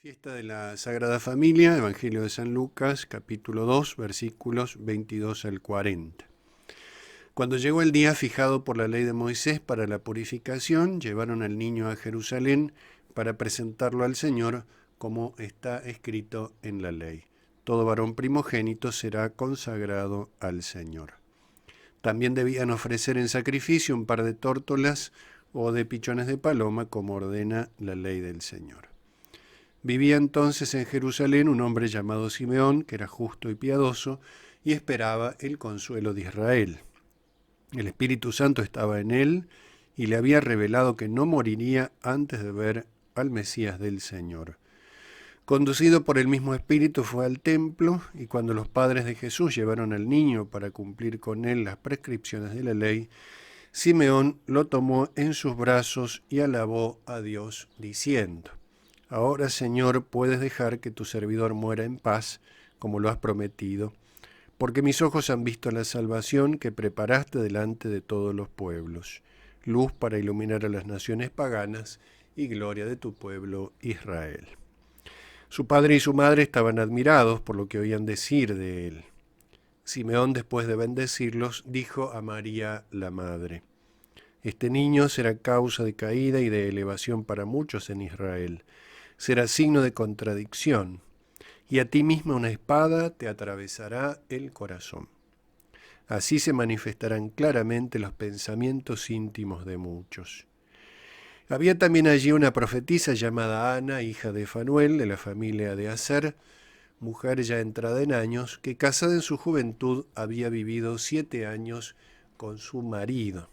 Fiesta de la Sagrada Familia, Evangelio de San Lucas, capítulo 2, versículos 22 al 40. Cuando llegó el día fijado por la ley de Moisés para la purificación, llevaron al niño a Jerusalén para presentarlo al Señor, como está escrito en la ley. Todo varón primogénito será consagrado al Señor. También debían ofrecer en sacrificio un par de tórtolas o de pichones de paloma, como ordena la ley del Señor. Vivía entonces en Jerusalén un hombre llamado Simeón, que era justo y piadoso, y esperaba el consuelo de Israel. El Espíritu Santo estaba en él y le había revelado que no moriría antes de ver al Mesías del Señor. Conducido por el mismo Espíritu fue al templo, y cuando los padres de Jesús llevaron al niño para cumplir con él las prescripciones de la ley, Simeón lo tomó en sus brazos y alabó a Dios, diciendo: Ahora, Señor, puedes dejar que tu servidor muera en paz, como lo has prometido, porque mis ojos han visto la salvación que preparaste delante de todos los pueblos, luz para iluminar a las naciones paganas y gloria de tu pueblo Israel. Su padre y su madre estaban admirados por lo que oían decir de él. Simeón, después de bendecirlos, dijo a María la madre: Este niño será causa de caída y de elevación para muchos en Israel. Será signo de contradicción, y a ti misma una espada te atravesará el corazón. Así se manifestarán claramente los pensamientos íntimos de muchos. Había también allí una profetisa llamada Ana, hija de Fanuel, de la familia de Aser, mujer ya entrada en años, que casada en su juventud había vivido 7 años con su marido.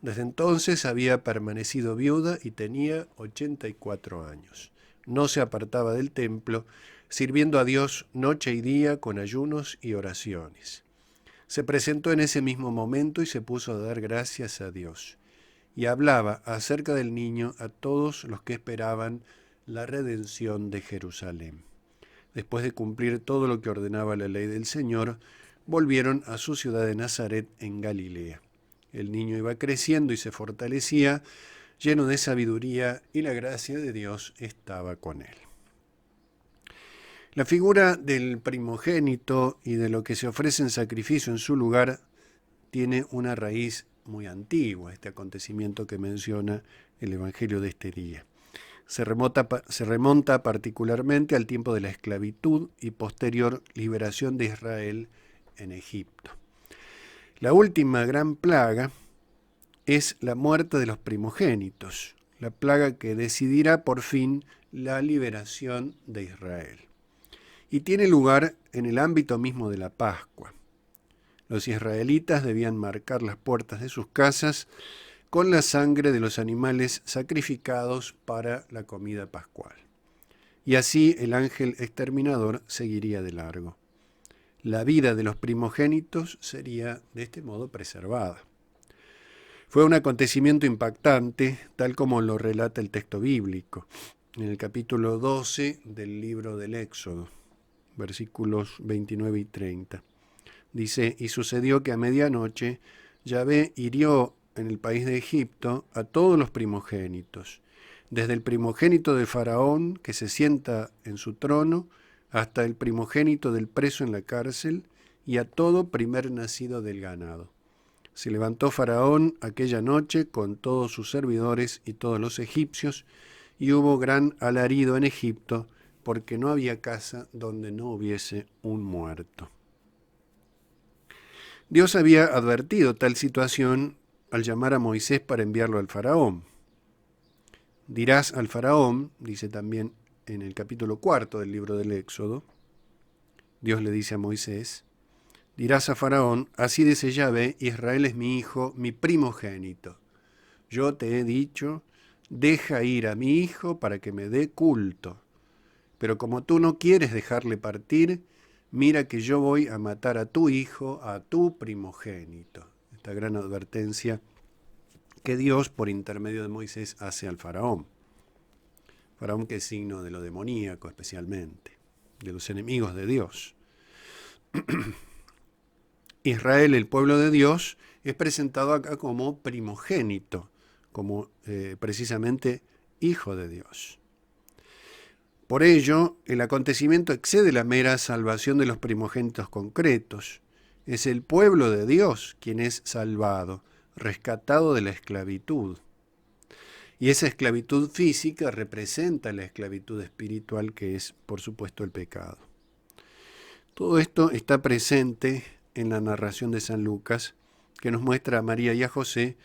Desde entonces había permanecido viuda y tenía 84 años. No se apartaba del templo, sirviendo a Dios noche y día con ayunos y oraciones. Se presentó en ese mismo momento y se puso a dar gracias a Dios. Y hablaba acerca del niño a todos los que esperaban la redención de Jerusalén. Después de cumplir todo lo que ordenaba la ley del Señor, volvieron a su ciudad de Nazaret en Galilea. El niño iba creciendo y se fortalecía, lleno de sabiduría, y la gracia de Dios estaba con él. La figura del primogénito y de lo que se ofrece en sacrificio en su lugar tiene una raíz muy antigua, este acontecimiento que menciona el Evangelio de este día. Se remonta particularmente al tiempo de la esclavitud y posterior liberación de Israel en Egipto. La última gran plaga es la muerte de los primogénitos, la plaga que decidirá por fin la liberación de Israel. Y tiene lugar en el ámbito mismo de la Pascua. Los israelitas debían marcar las puertas de sus casas con la sangre de los animales sacrificados para la comida pascual. Y así el ángel exterminador seguiría de largo. La vida de los primogénitos sería de este modo preservada. Fue un acontecimiento impactante, tal como lo relata el texto bíblico, en el capítulo 12 del libro del Éxodo, versículos 29 y 30. Dice: Y sucedió que a medianoche Yahvé hirió en el país de Egipto a todos los primogénitos, desde el primogénito de Faraón, que se sienta en su trono, hasta el primogénito del preso en la cárcel, y a todo primer nacido del ganado. Se levantó Faraón aquella noche con todos sus servidores y todos los egipcios, y hubo gran alarido en Egipto, porque no había casa donde no hubiese un muerto. Dios había advertido tal situación al llamar a Moisés para enviarlo al Faraón. Dirás al Faraón, dice también en el capítulo 4 del libro del Éxodo, Dios le dice a Moisés: dirás a Faraón, así dice Yahvé, Israel es mi hijo, mi primogénito. Yo te he dicho, deja ir a mi hijo para que me dé culto. Pero como tú no quieres dejarle partir, mira que yo voy a matar a tu hijo, a tu primogénito. Esta gran advertencia que Dios, por intermedio de Moisés, hace al Faraón. Faraón que es signo de lo demoníaco especialmente, de los enemigos de Dios. Israel, el pueblo de Dios, es presentado acá como primogénito, como precisamente hijo de Dios. Por ello, el acontecimiento excede la mera salvación de los primogénitos concretos. Es el pueblo de Dios quien es salvado, rescatado de la esclavitud. Y esa esclavitud física representa la esclavitud espiritual, que es, por supuesto, el pecado. Todo esto está presente en la narración de San Lucas, que nos muestra a María y a José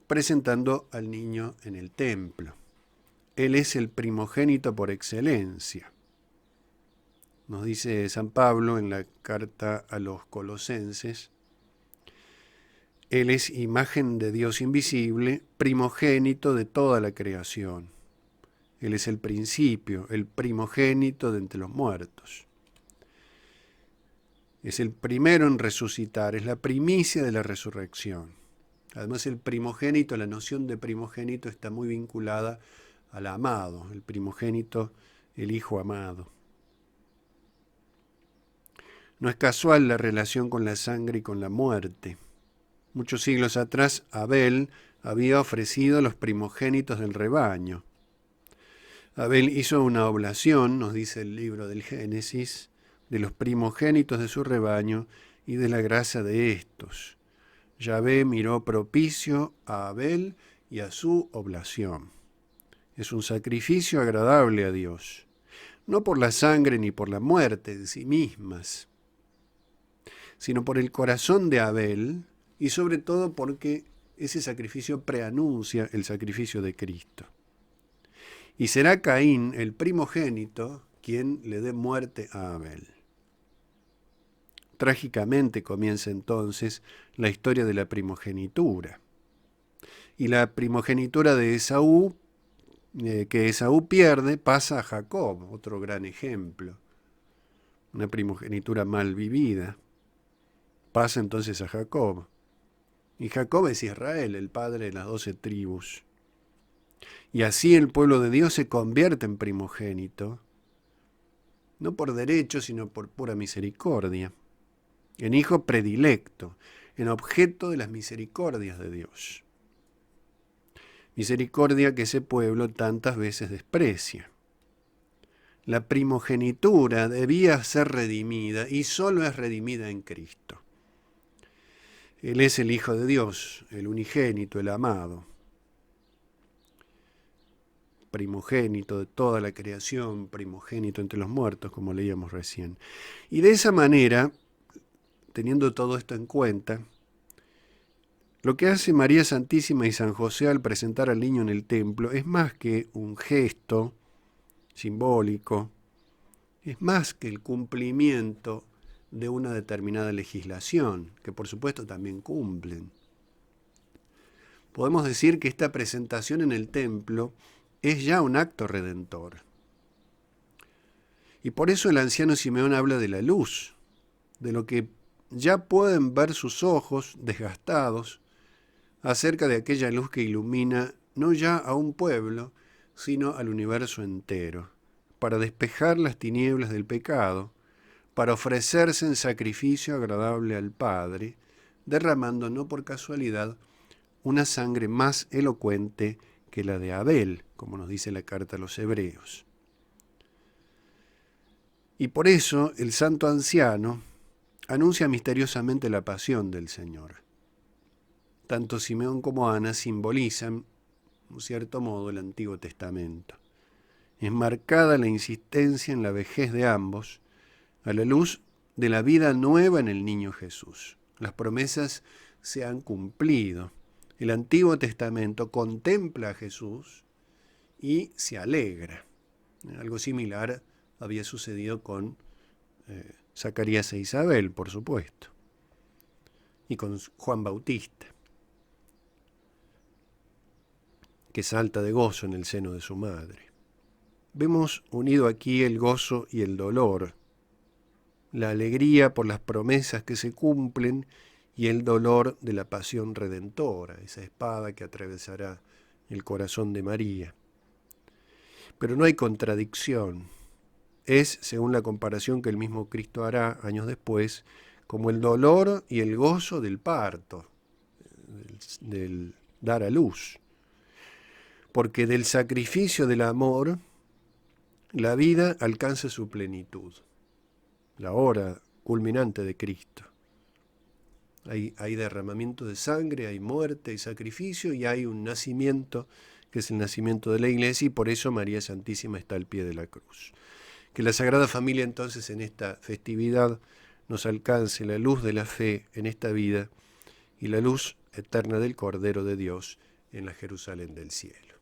presentando al niño en el templo. Él es el primogénito por excelencia. Nos dice San Pablo en la carta a los Colosenses, Él es imagen de Dios invisible, primogénito de toda la creación. Él es el principio, el primogénito de entre los muertos. Es el primero en resucitar, es la primicia de la resurrección. Además, el primogénito, la noción de primogénito está muy vinculada al amado, el primogénito, el hijo amado. No es casual la relación con la sangre y con la muerte. Muchos siglos atrás, Abel había ofrecido los primogénitos del rebaño. Abel hizo una oblación, nos dice el libro del Génesis, de los primogénitos de su rebaño y de la grasa de estos. Yahvé miró propicio a Abel y a su oblación. Es un sacrificio agradable a Dios, no por la sangre ni por la muerte de sí mismas, sino por el corazón de Abel y sobre todo porque ese sacrificio preanuncia el sacrificio de Cristo. Y será Caín, el primogénito, quien le dé muerte a Abel. Trágicamente comienza entonces la historia de la primogenitura. Y la primogenitura de Esaú, que Esaú pierde, pasa a Jacob, otro gran ejemplo. Una primogenitura mal vivida. Pasa entonces a Jacob. Y Jacob es Israel, el padre de las 12 tribus. Y así el pueblo de Dios se convierte en primogénito, no por derecho, sino por pura misericordia, en hijo predilecto, en objeto de las misericordias de Dios. Misericordia que ese pueblo tantas veces desprecia. La primogenitura debía ser redimida y solo es redimida en Cristo. Él es el Hijo de Dios, el unigénito, el amado, primogénito de toda la creación, primogénito entre los muertos, como leíamos recién. Y de esa manera, teniendo todo esto en cuenta, lo que hace María Santísima y San José al presentar al niño en el templo es más que un gesto simbólico, es más que el cumplimiento de una determinada legislación, que por supuesto también cumplen. Podemos decir que esta presentación en el templo es ya un acto redentor. Y por eso el anciano Simeón habla de la luz, de lo que ya pueden ver sus ojos desgastados acerca de aquella luz que ilumina no ya a un pueblo, sino al universo entero, para despejar las tinieblas del pecado, para ofrecerse en sacrificio agradable al Padre, derramando no por casualidad una sangre más elocuente que la de Abel, como nos dice la carta a los Hebreos. Y por eso el santo anciano anuncia misteriosamente la pasión del Señor. Tanto Simeón como Ana simbolizan, en cierto modo, el Antiguo Testamento. Es marcada la insistencia en la vejez de ambos, a la luz de la vida nueva en el niño Jesús. Las promesas se han cumplido. El Antiguo Testamento contempla a Jesús y se alegra. Algo similar había sucedido con Zacarías e Isabel, por supuesto, y con Juan Bautista, que salta de gozo en el seno de su madre. Vemos unido aquí el gozo y el dolor, la alegría por las promesas que se cumplen y el dolor de la pasión redentora, esa espada que atravesará el corazón de María. Pero no hay contradicción. Es, según la comparación que el mismo Cristo hará años después, como el dolor y el gozo del parto, del dar a luz. Porque del sacrificio del amor la vida alcanza su plenitud, la hora culminante de Cristo. Hay derramamiento de sangre, hay muerte, hay sacrificio y hay un nacimiento que es el nacimiento de la Iglesia, y por eso María Santísima está al pie de la cruz. Que la Sagrada Familia entonces en esta festividad nos alcance la luz de la fe en esta vida y la luz eterna del Cordero de Dios en la Jerusalén del cielo.